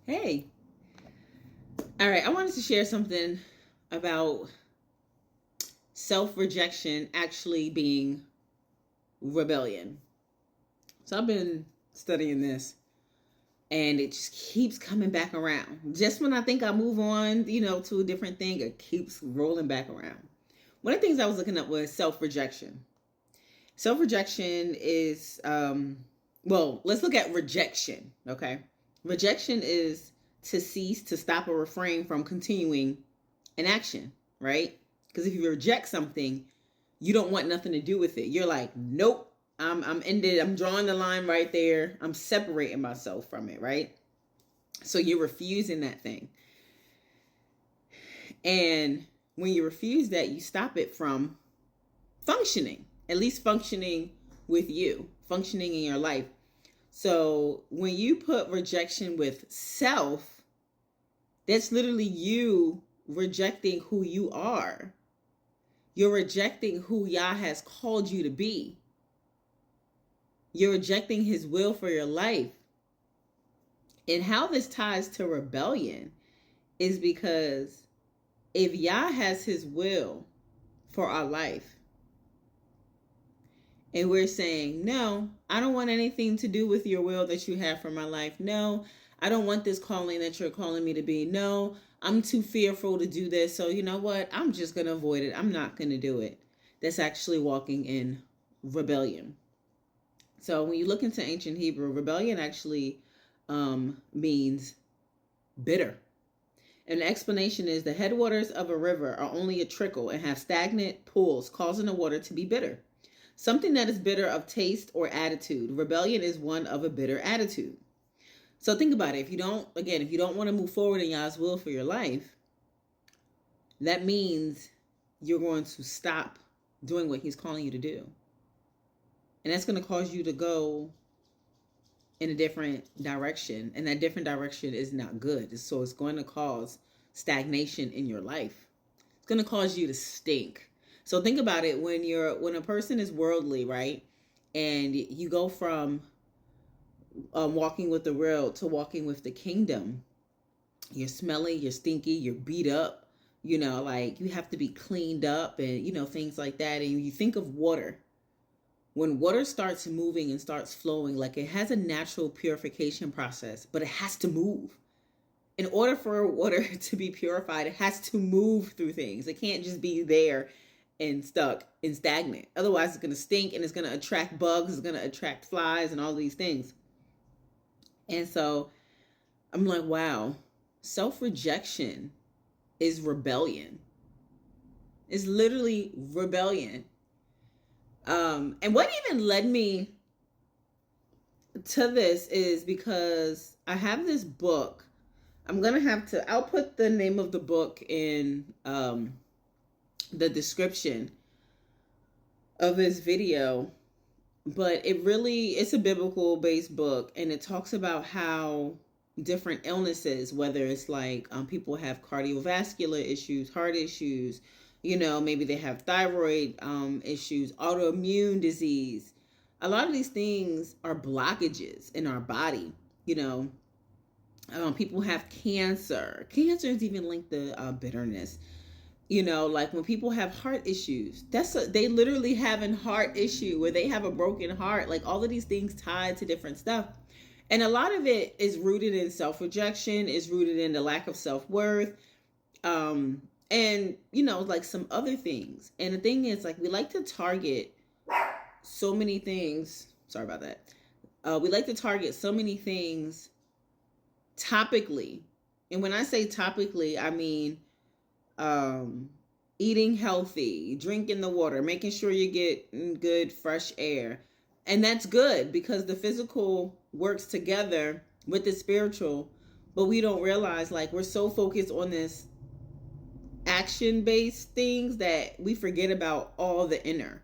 Hey. All right, I wanted to share something about self-rejection actually being rebellion. So I've been studying this and it just keeps coming back around. Just when I think I move on, to a different thing, it keeps rolling back around. One of the things I was looking up was self-rejection. Self-rejection is well, let's look at rejection, okay? Rejection is to cease, to stop, or refrain from continuing an action, right? Because if you reject something, you don't want nothing to do with it. You're like, nope, I'm ended. I'm drawing the line right there. I'm separating myself from it, right? So you're refusing that thing. And when you refuse that, you stop it from functioning, at least functioning with you, functioning in your life. So when you put rejection with self, that's literally you rejecting who you are. You're rejecting who Yah has called you to be. You're rejecting his will for your life. And how this ties to rebellion is because if Yah has his will for our life, and we're saying, no, I don't want anything to do with your will that you have for my life. No, I don't want this calling that you're calling me to be. No, I'm too fearful to do this. So you know what? I'm just going to avoid it. I'm not going to do it. That's actually walking in rebellion. So when you look into ancient Hebrew, rebellion actually means bitter. And the explanation is the headwaters of a river are only a trickle and have stagnant pools, causing the water to be bitter. Something that is bitter of taste or attitude. Rebellion is one of a bitter attitude. So think about it. If you don't want to move forward in Yah's will for your life, that means you're going to stop doing what he's calling you to do. And that's going to cause you to go in a different direction. And that different direction is not good. So it's going to cause stagnation in your life. It's going to cause you to stink. So think about it when a person is worldly, right? And you go from walking with the world to walking with the kingdom. You're smelly, you're stinky, you're beat up, like you have to be cleaned up and, things like that. And you think of water. When water starts moving and starts flowing, like it has a natural purification process, but it has to move. In order for water to be purified, it has to move through things. It can't just be there and stuck and stagnant. Otherwise, it's going to stink and it's going to attract bugs, it's going to attract flies and all these things. And so I'm like, wow, self-rejection is rebellion. It's literally rebellion. And what even led me to this is because I have this book. I'll put the name of the book in the description of this video, but it's a biblical based book, and it talks about how different illnesses, whether it's like people have cardiovascular issues, heart issues, maybe they have thyroid issues, autoimmune disease. A lot of these things are blockages in our body. People have cancer. Cancer is even linked to bitterness. Like when people have heart issues, they literally have a heart issue where they have a broken heart. Like all of these things tied to different stuff. And a lot of it is rooted in self-rejection, is rooted in the lack of self-worth, and, like some other things. And the thing is, like, we like to target so many things. Sorry about that. We like to target so many things topically. And when I say topically, I mean eating healthy, drinking the water, making sure you get good fresh air. And that's good because the physical works together with the spiritual, but we don't realize, like, we're so focused on this action-based things that we forget about all the inner.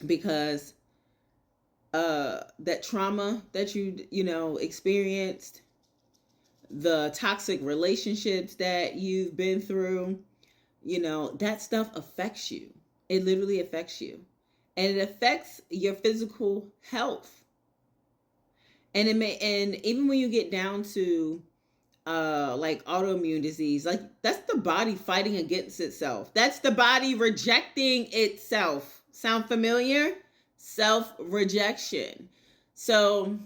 Because that trauma that you experienced, the toxic relationships that you've been through, that stuff affects you. It literally affects you. And it affects your physical health. And even when you get down to like autoimmune disease, like that's the body fighting against itself. That's the body rejecting itself. Sound familiar? Self-rejection. So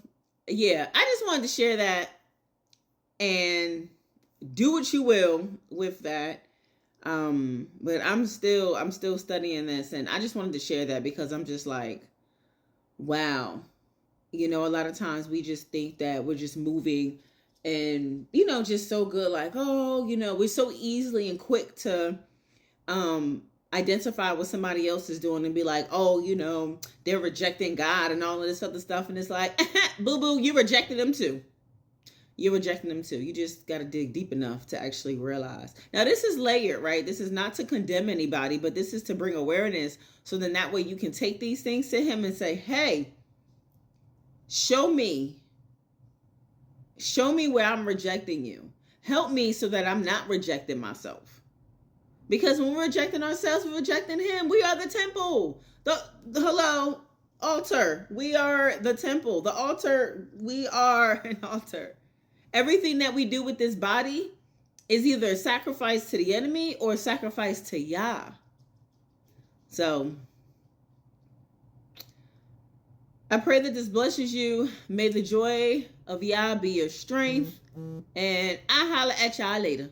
yeah, I just wanted to share that, and do what you will with that. But I'm still studying this, and I just wanted to share that because I'm just like, wow. A lot of times we just think that we're just moving and, just so good, like, oh, we're so easily and quick to identify what somebody else is doing and be like, oh, they're rejecting God and all of this other stuff. And it's like, boo boo, you rejected them too. You're rejecting them too. You just got to dig deep enough to actually realize. Now, this is layered, right? This is not to condemn anybody, but this is to bring awareness. So then that way you can take these things to him and say, hey, show me where I'm rejecting you. Help me so that I'm not rejecting myself. Because when we're rejecting ourselves, we're rejecting him. We are the temple. The hello, altar. We are the temple. The altar, we are an altar. Everything that we do with this body is either a sacrifice to the enemy or a sacrifice to Yah. So I pray that this blesses you. May the joy of Yah be your strength. And I'll holler at y'all later.